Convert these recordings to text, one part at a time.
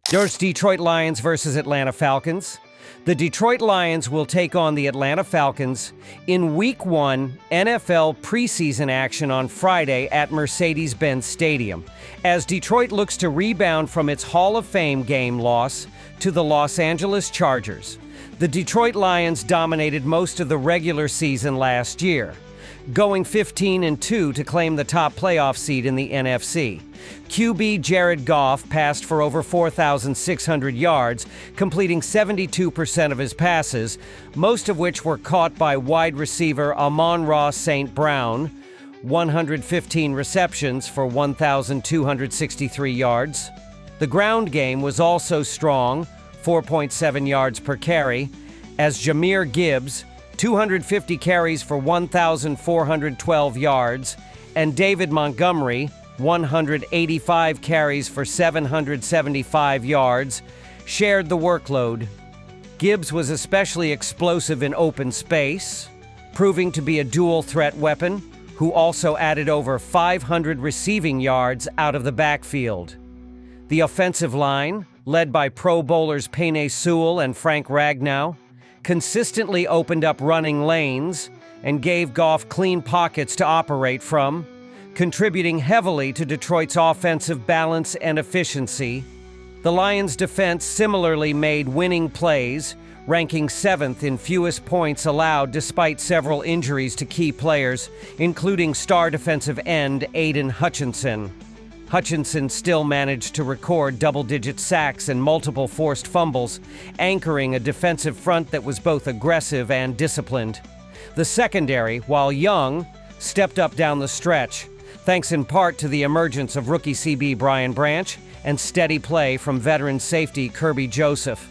There's Detroit Lions versus Atlanta Falcons. The Detroit Lions will take on the Atlanta Falcons in Week 1 NFL preseason action on Friday at Mercedes-Benz Stadium, as Detroit looks to rebound from its Hall of Fame game loss to the Los Angeles Chargers. The Detroit Lions dominated most of the regular season last year, going 15-2 to claim the top playoff seed in the NFC. QB Jared Goff passed for over 4,600 yards, completing 72% of his passes, most of which were caught by wide receiver Amon-Ra St. Brown, 115 receptions for 1,263 yards. The ground game was also strong, 4.7 yards per carry, as Jahmyr Gibbs, 250 carries for 1,412 yards, and David Montgomery, 185 carries for 775 yards, shared the workload. Gibbs was especially explosive in open space, proving to be a dual-threat weapon, who also added over 500 receiving yards out of the backfield. The offensive line, led by Pro Bowlers Penei Sewell and Frank Ragnow, consistently opened up running lanes and gave Goff clean pockets to operate from, contributing heavily to Detroit's offensive balance and efficiency. The Lions' defense similarly made winning plays, ranking 7th in fewest points allowed despite several injuries to key players, including star defensive end Aiden Hutchinson. Hutchinson still managed to record double-digit sacks and multiple forced fumbles, anchoring a defensive front that was both aggressive and disciplined. The secondary, while young, stepped up down the stretch, thanks in part to the emergence of rookie CB Brian Branch and steady play from veteran safety Kirby Joseph.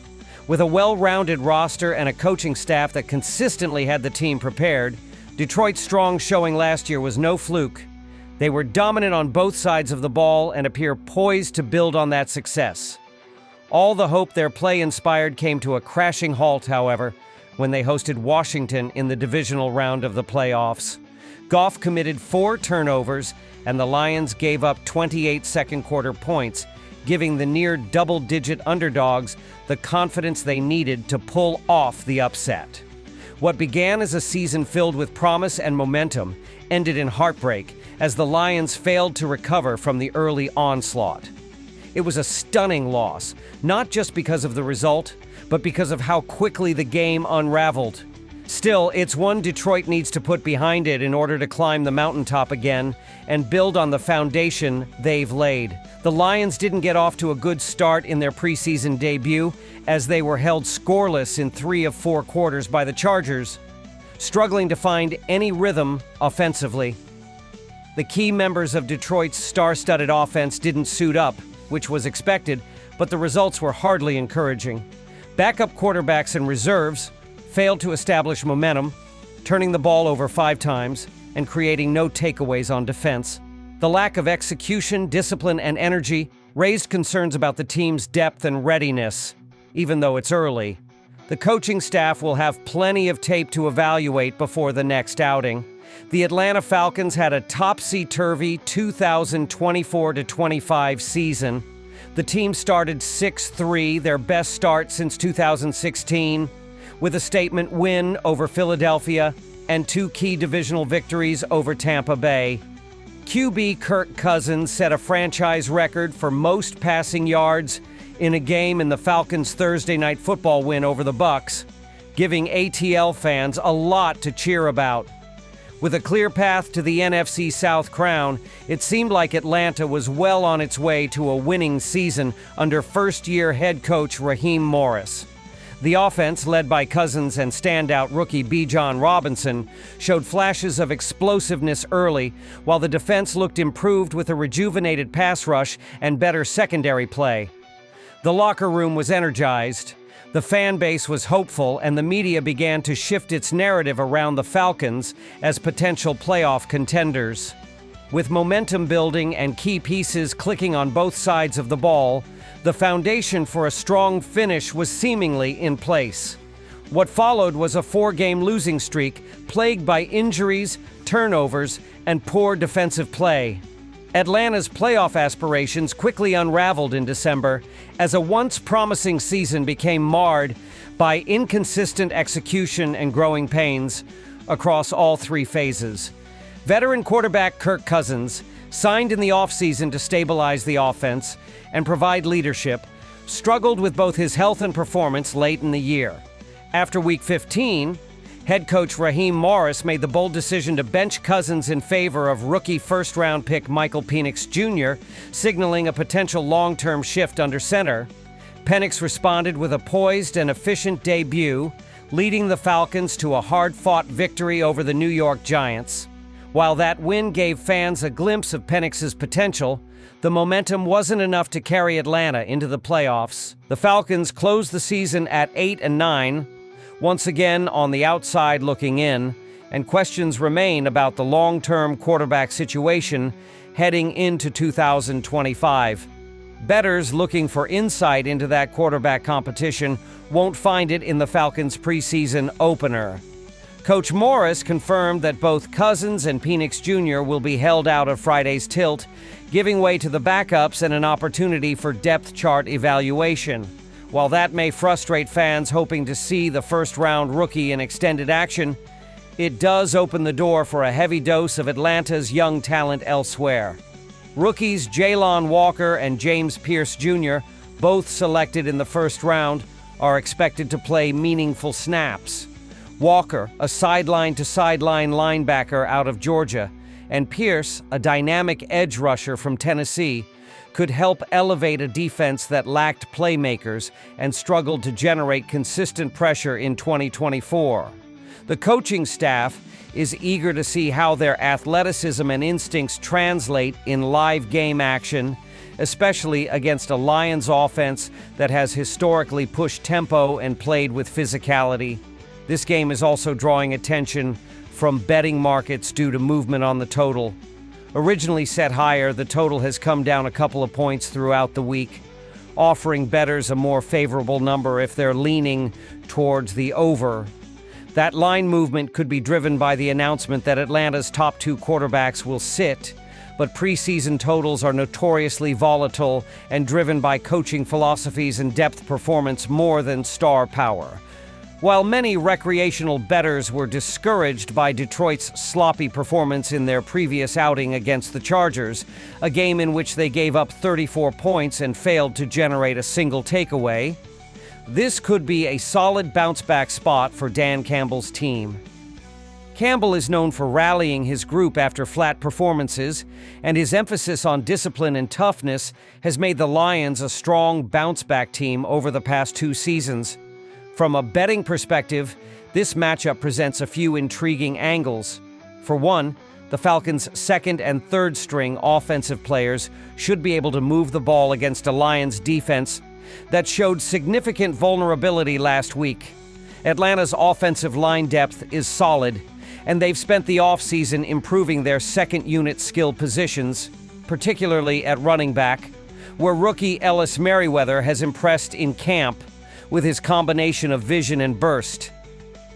With a well-rounded roster and a coaching staff that consistently had the team prepared, Detroit's strong showing last year was no fluke. They were dominant on both sides of the ball and appear poised to build on that success. All the hope their play inspired came to a crashing halt, however, when they hosted Washington in the divisional round of the playoffs. Goff committed 4 turnovers, and the Lions gave up 28 second-quarter points, giving the near double-digit underdogs the confidence they needed to pull off the upset. What began as a season filled with promise and momentum ended in heartbreak as the Lions failed to recover from the early onslaught. It was a stunning loss, not just because of the result, but because of how quickly the game unraveled. Still, it's one Detroit needs to put behind it in order to climb the mountaintop again and build on the foundation they've laid. The Lions didn't get off to a good start in their preseason debut, as they were held scoreless in 3 of 4 quarters by the Chargers, struggling to find any rhythm offensively. The key members of Detroit's star-studded offense didn't suit up, which was expected, but the results were hardly encouraging. Backup quarterbacks and reserves failed to establish momentum, turning the ball over 5 times and creating no takeaways on defense. The lack of execution, discipline, and energy raised concerns about the team's depth and readiness, even though it's early. The coaching staff will have plenty of tape to evaluate before the next outing. The Atlanta Falcons had a topsy-turvy 2024-25 season. The team started 6-3, their best start since 2016, with a statement win over Philadelphia and 2 key divisional victories over Tampa Bay. QB Kirk Cousins set a franchise record for most passing yards in a game in the Falcons' Thursday Night Football win over the Bucs, giving ATL fans a lot to cheer about. With a clear path to the NFC South crown, it seemed like Atlanta was well on its way to a winning season under first-year head coach Raheem Morris. The offense, led by Cousins and standout rookie Bijan Robinson, showed flashes of explosiveness early, while the defense looked improved with a rejuvenated pass rush and better secondary play. The locker room was energized, the fan base was hopeful, and the media began to shift its narrative around the Falcons as potential playoff contenders. With momentum building and key pieces clicking on both sides of the ball, the foundation for a strong finish was seemingly in place. What followed was a 4-game losing streak plagued by injuries, turnovers, and poor defensive play. Atlanta's playoff aspirations quickly unraveled in December as a once promising season became marred by inconsistent execution and growing pains across all three phases. Veteran quarterback Kirk Cousins, signed in the offseason to stabilize the offense and provide leadership, struggled with both his health and performance late in the year. After Week 15, head coach Raheem Morris made the bold decision to bench Cousins in favor of rookie first-round pick Michael Penix Jr., signaling a potential long-term shift under center. Penix responded with a poised and efficient debut, leading the Falcons to a hard-fought victory over the New York Giants. While that win gave fans a glimpse of Penix's potential, the momentum wasn't enough to carry Atlanta into the playoffs. The Falcons closed the season at 8-9, once again on the outside looking in, and questions remain about the long-term quarterback situation heading into 2025. Bettors looking for insight into that quarterback competition won't find it in the Falcons' preseason opener. Coach Morris confirmed that both Cousins and Penix Jr. will be held out of Friday's tilt, giving way to the backups and an opportunity for depth chart evaluation. While that may frustrate fans hoping to see the first-round rookie in extended action, it does open the door for a heavy dose of Atlanta's young talent elsewhere. Rookies Jalon Walker and James Pierce Jr., both selected in the first round, are expected to play meaningful snaps. Walker, a sideline-to-sideline linebacker out of Georgia, and Pierce, a dynamic edge rusher from Tennessee, could help elevate a defense that lacked playmakers and struggled to generate consistent pressure in 2024. The coaching staff is eager to see how their athleticism and instincts translate in live game action, especially against a Lions offense that has historically pushed tempo and played with physicality. This game is also drawing attention from betting markets due to movement on the total. Originally set higher, the total has come down a couple of points throughout the week, offering bettors a more favorable number if they're leaning towards the over. That line movement could be driven by the announcement that Atlanta's top two quarterbacks will sit, but preseason totals are notoriously volatile and driven by coaching philosophies and depth performance more than star power. While many recreational bettors were discouraged by Detroit's sloppy performance in their previous outing against the Chargers, a game in which they gave up 34 points and failed to generate a single takeaway, this could be a solid bounce-back spot for Dan Campbell's team. Campbell is known for rallying his group after flat performances, and his emphasis on discipline and toughness has made the Lions a strong bounce-back team over the past 2 seasons. From a betting perspective, this matchup presents a few intriguing angles. For one, the Falcons' second and third string offensive players should be able to move the ball against a Lions defense that showed significant vulnerability last week. Atlanta's offensive line depth is solid, and they've spent the offseason improving their second unit skill positions, particularly at running back, where rookie Ellis Merriweather has impressed in camp with his combination of vision and burst.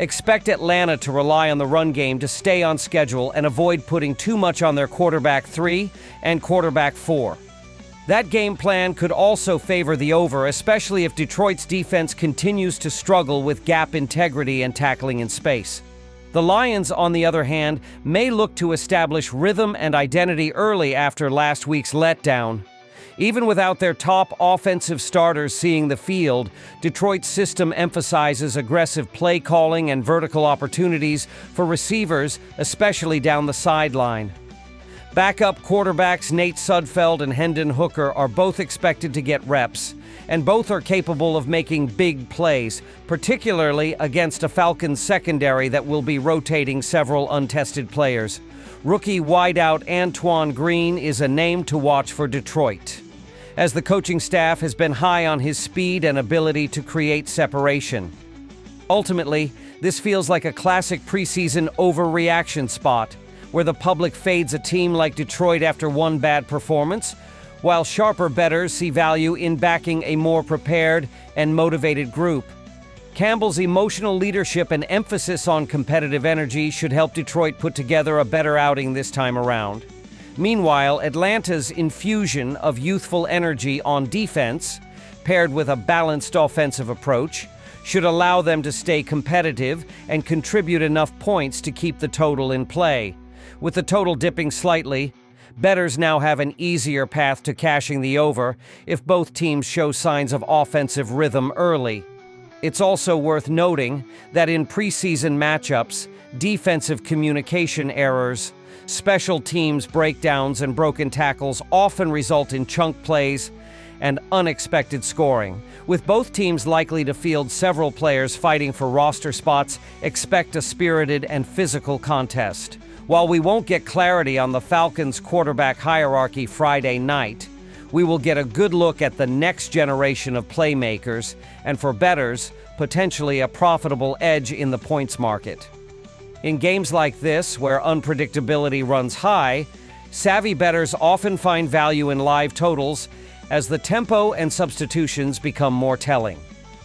Expect Atlanta to rely on the run game to stay on schedule and avoid putting too much on their quarterback 3 and quarterback 4. That game plan could also favor the over, especially if Detroit's defense continues to struggle with gap integrity and tackling in space. The Lions, on the other hand, may look to establish rhythm and identity early after last week's letdown. Even without their top offensive starters seeing the field, Detroit's system emphasizes aggressive play calling and vertical opportunities for receivers, especially down the sideline. Backup quarterbacks Nate Sudfeld and Hendon Hooker are both expected to get reps, and both are capable of making big plays, particularly against a Falcons secondary that will be rotating several untested players. Rookie wideout Antoine Green is a name to watch for Detroit, as the coaching staff has been high on his speed and ability to create separation. Ultimately, this feels like a classic preseason overreaction spot, where the public fades a team like Detroit after one bad performance, while sharper bettors see value in backing a more prepared and motivated group. Campbell's emotional leadership and emphasis on competitive energy should help Detroit put together a better outing this time around. Meanwhile, Atlanta's infusion of youthful energy on defense, paired with a balanced offensive approach, should allow them to stay competitive and contribute enough points to keep the total in play. With the total dipping slightly, bettors now have an easier path to cashing the over if both teams show signs of offensive rhythm early. It's also worth noting that in preseason matchups, defensive communication errors, special teams breakdowns, and broken tackles often result in chunk plays and unexpected scoring. With both teams likely to field several players fighting for roster spots, expect a spirited and physical contest. While we won't get clarity on the Falcons' quarterback hierarchy Friday night, we will get a good look at the next generation of playmakers, and for bettors, potentially a profitable edge in the points market. In games like this, where unpredictability runs high, savvy bettors often find value in live totals as the tempo and substitutions become more telling.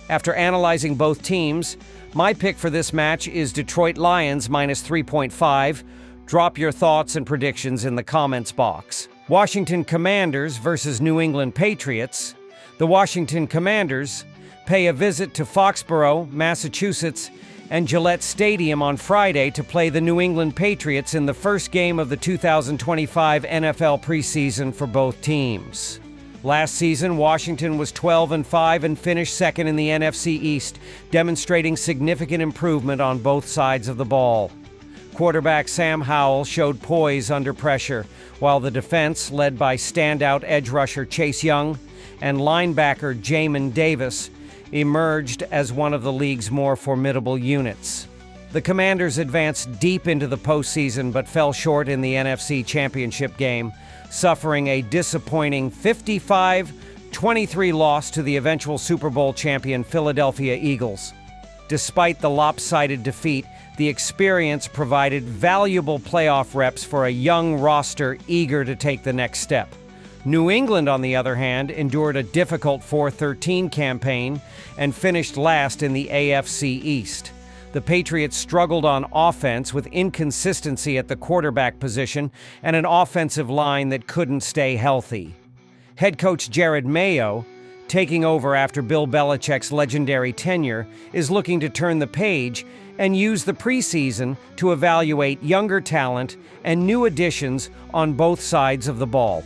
After analyzing both teams, my pick for this match is Detroit Lions minus 3.5. Drop your thoughts and predictions in the comments box. Washington Commanders versus New England Patriots. The Washington Commanders pay a visit to Foxborough, Massachusetts, and Gillette Stadium on Friday to play the New England Patriots in the first game of the 2025 NFL preseason for both teams. Last season, Washington was 12-5 and finished second in the NFC East, demonstrating significant improvement on both sides of the ball. Quarterback Sam Howell showed poise under pressure, while the defense, led by standout edge rusher Chase Young and linebacker Jamin Davis, emerged as one of the league's more formidable units. The Commanders advanced deep into the postseason but fell short in the NFC Championship game, suffering a disappointing 55-23 loss to the eventual Super Bowl champion Philadelphia Eagles. Despite the lopsided defeat, the experience provided valuable playoff reps for a young roster eager to take the next step. New England, on the other hand, endured a difficult 4-13 campaign and finished last in the AFC East. The Patriots struggled on offense with inconsistency at the quarterback position and an offensive line that couldn't stay healthy. Head coach Jared Mayo, taking over after Bill Belichick's legendary tenure, is looking to turn the page and use the preseason to evaluate younger talent and new additions on both sides of the ball.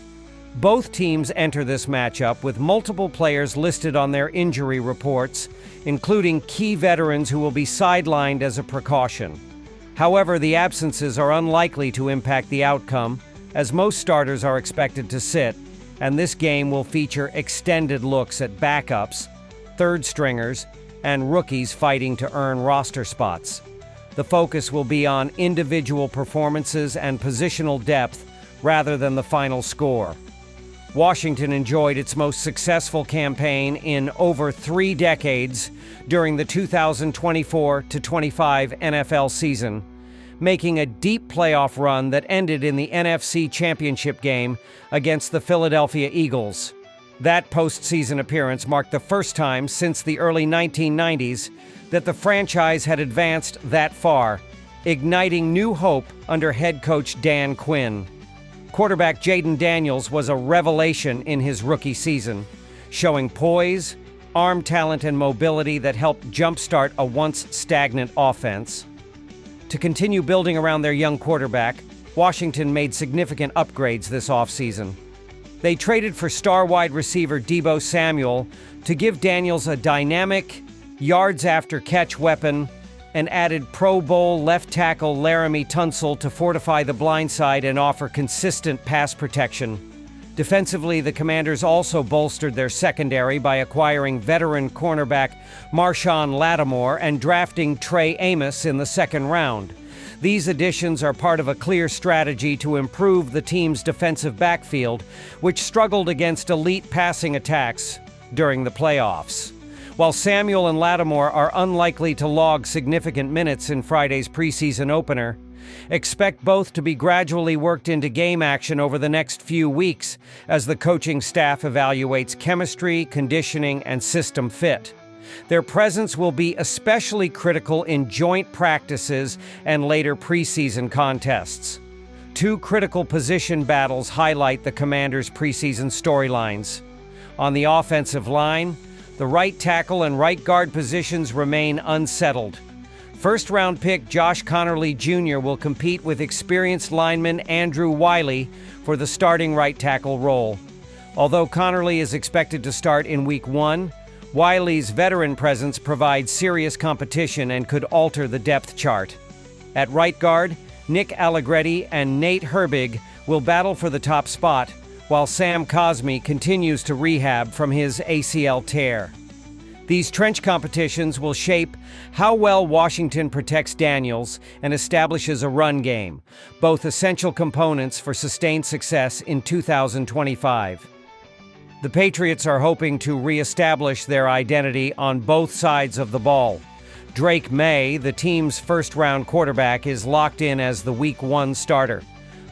Both teams enter this matchup with multiple players listed on their injury reports, including key veterans who will be sidelined as a precaution. However, the absences are unlikely to impact the outcome, as most starters are expected to sit, and this game will feature extended looks at backups, third stringers, and rookies fighting to earn roster spots. The focus will be on individual performances and positional depth rather than the final score. Washington enjoyed its most successful campaign in over 3 decades during the 2024-25 NFL season, making a deep playoff run that ended in the NFC Championship game against the Philadelphia Eagles. That postseason appearance marked the first time since the early 1990s that the franchise had advanced that far, igniting new hope under head coach Dan Quinn. Quarterback Jaden Daniels was a revelation in his rookie season, showing poise, arm talent, and mobility that helped jumpstart a once stagnant offense. To continue building around their young quarterback, Washington made significant upgrades this offseason. They traded for star wide receiver Deebo Samuel to give Daniels a dynamic, yards-after-catch weapon, and added Pro Bowl left tackle Laramie Tunsil to fortify the blind side and offer consistent pass protection. Defensively, the Commanders also bolstered their secondary by acquiring veteran cornerback Marshawn Lattimore and drafting Trey Amos in the second round. These additions are part of a clear strategy to improve the team's defensive backfield, which struggled against elite passing attacks during the playoffs. While Samuel and Lattimore are unlikely to log significant minutes in Friday's preseason opener, expect both to be gradually worked into game action over the next few weeks as the coaching staff evaluates chemistry, conditioning, and system fit. Their presence will be especially critical in joint practices and later preseason contests. Two critical position battles highlight the Commanders' preseason storylines. On the offensive line, the right tackle and right guard positions remain unsettled. First-round pick Josh Connerly Jr. will compete with experienced lineman Andrew Wiley for the starting right tackle role. Although Connerly is expected to start in Week 1, Wiley's veteran presence provides serious competition and could alter the depth chart. At right guard, Nick Allegretti and Nate Herbig will battle for the top spot, while Sam Cosmi continues to rehab from his ACL tear. These trench competitions will shape how well Washington protects Daniels and establishes a run game, both essential components for sustained success in 2025. The Patriots are hoping to reestablish their identity on both sides of the ball. Drake May, the team's first-round quarterback, is locked in as the Week 1 starter.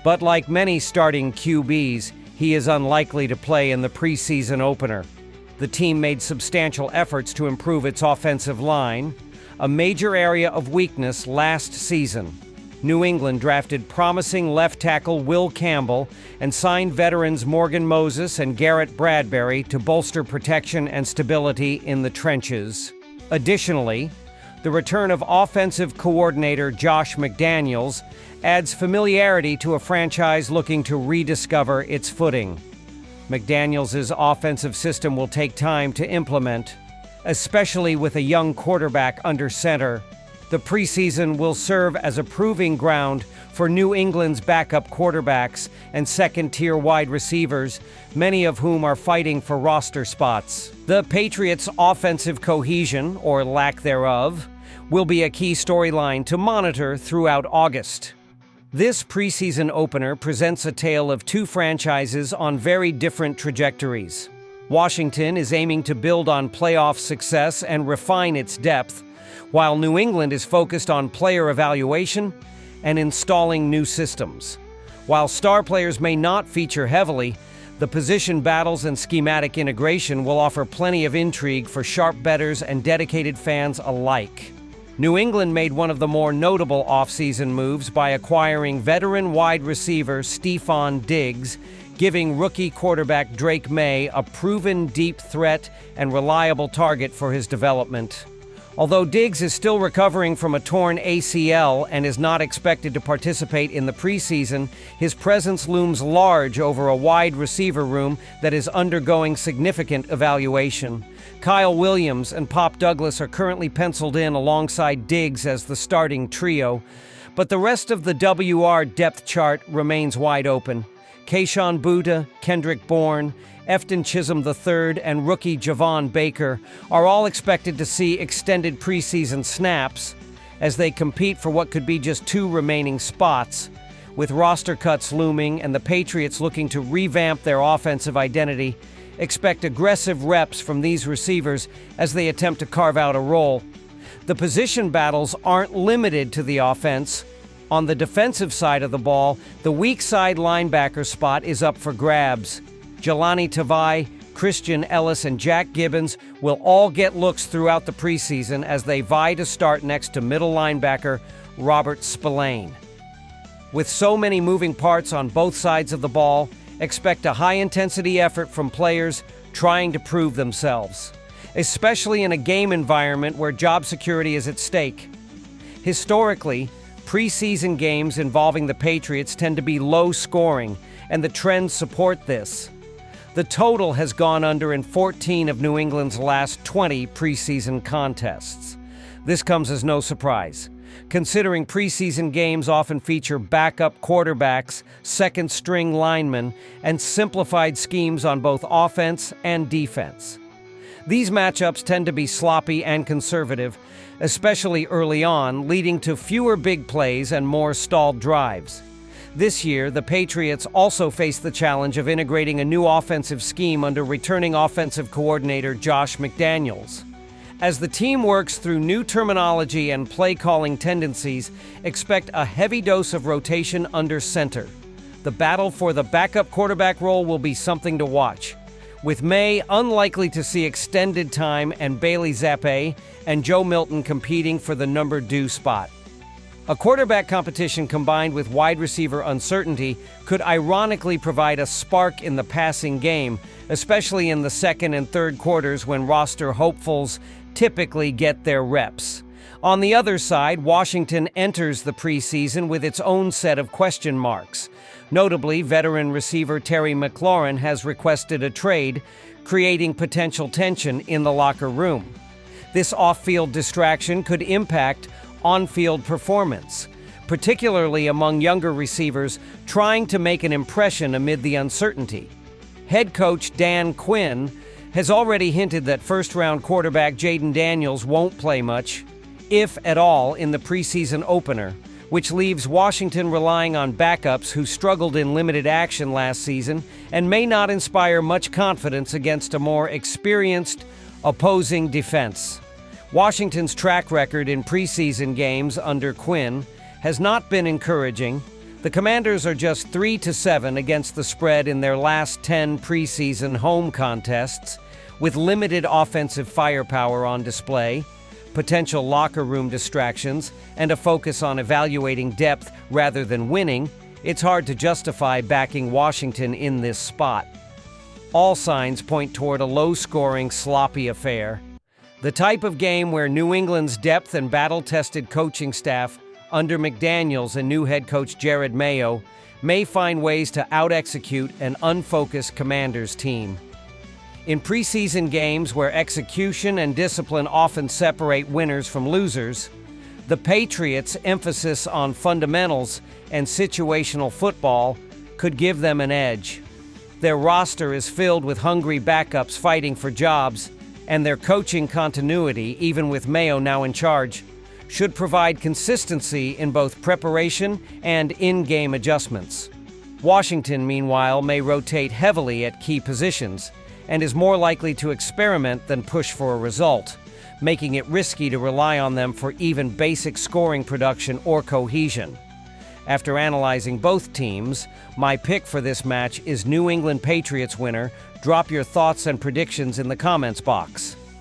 But like many starting QBs, he is unlikely to play in the preseason opener. The team made substantial efforts to improve its offensive line, a major area of weakness last season. New England drafted promising left tackle Will Campbell and signed veterans Morgan Moses and Garrett Bradbury to bolster protection and stability in the trenches. Additionally, the return of offensive coordinator Josh McDaniels adds familiarity to a franchise looking to rediscover its footing. McDaniels' offensive system will take time to implement, especially with a young quarterback under center. The preseason will serve as a proving ground for New England's backup quarterbacks and second-tier wide receivers, many of whom are fighting for roster spots. The Patriots' offensive cohesion, or lack thereof, will be a key storyline to monitor throughout August. This preseason opener presents a tale of two franchises on very different trajectories. Washington is aiming to build on playoff success and refine its depth, while New England is focused on player evaluation and installing new systems. While star players may not feature heavily, the position battles and schematic integration will offer plenty of intrigue for sharp bettors and dedicated fans alike. New England made one of the more notable offseason moves by acquiring veteran wide receiver Stephon Diggs, giving rookie quarterback Drake May a proven deep threat and reliable target for his development. Although Diggs is still recovering from a torn ACL and is not expected to participate in the preseason, his presence looms large over a wide receiver room that is undergoing significant evaluation. Kyle Williams and Pop Douglas are currently penciled in alongside Diggs as the starting trio, but the rest of the WR depth chart remains wide open. Kayshon Boutte, Kendrick Bourne, Efton Chisholm III, and rookie Javon Baker are all expected to see extended preseason snaps as they compete for what could be just two remaining spots. With roster cuts looming and the Patriots looking to revamp their offensive identity, expect aggressive reps from these receivers as they attempt to carve out a role. The position battles aren't limited to the offense. On the defensive side of the ball, the weak side linebacker spot is up for grabs. Jelani Tavai, Christian Ellis, and Jack Gibbons will all get looks throughout the preseason as they vie to start next to middle linebacker Robert Spillane. With so many moving parts on both sides of the ball, expect a high-intensity effort from players trying to prove themselves, especially in a game environment where job security is at stake. Historically, preseason games involving the Patriots tend to be low-scoring, and the trends support this. The total has gone under in 14 of New England's last 20 preseason contests. This comes as no surprise, considering preseason games often feature backup quarterbacks, second-string linemen, and simplified schemes on both offense and defense. These matchups tend to be sloppy and conservative, especially early on, leading to fewer big plays and more stalled drives. This year, the Patriots also face the challenge of integrating a new offensive scheme under returning offensive coordinator Josh McDaniels. As the team works through new terminology and play-calling tendencies, expect a heavy dose of rotation under center. The battle for the backup quarterback role will be something to watch, with May unlikely to see extended time and Bailey Zappe and Joe Milton competing for the number 2 spot. A quarterback competition combined with wide receiver uncertainty could ironically provide a spark in the passing game, especially in the second and third quarters when roster hopefuls typically get their reps. On the other side, Washington enters the preseason with its own set of question marks. Notably, veteran receiver Terry McLaurin has requested a trade, creating potential tension in the locker room. This off-field distraction could impact on-field performance, particularly among younger receivers trying to make an impression amid the uncertainty. Head coach Dan Quinn has already hinted that first-round quarterback Jaden Daniels won't play much, if at all, in the preseason opener, which leaves Washington relying on backups who struggled in limited action last season and may not inspire much confidence against a more experienced opposing defense. Washington's track record in preseason games under Quinn has not been encouraging. The Commanders are just 3-7 against the spread in their last 10 preseason home contests, with limited offensive firepower on display, potential locker room distractions, and a focus on evaluating depth rather than winning. It's hard to justify backing Washington in this spot. All signs point toward a low-scoring, sloppy affair. The type of game where New England's depth and battle-tested coaching staff under McDaniels and new head coach Jared Mayo may find ways to out-execute an unfocused Commanders team. In preseason games where execution and discipline often separate winners from losers, the Patriots' emphasis on fundamentals and situational football could give them an edge. Their roster is filled with hungry backups fighting for jobs, and their coaching continuity, even with Mayo now in charge, should provide consistency in both preparation and in-game adjustments. Washington, meanwhile, may rotate heavily at key positions and is more likely to experiment than push for a result, making it risky to rely on them for even basic scoring production or cohesion. After analyzing both teams, my pick for this match is New England Patriots winner. Drop your thoughts and predictions in the comments box.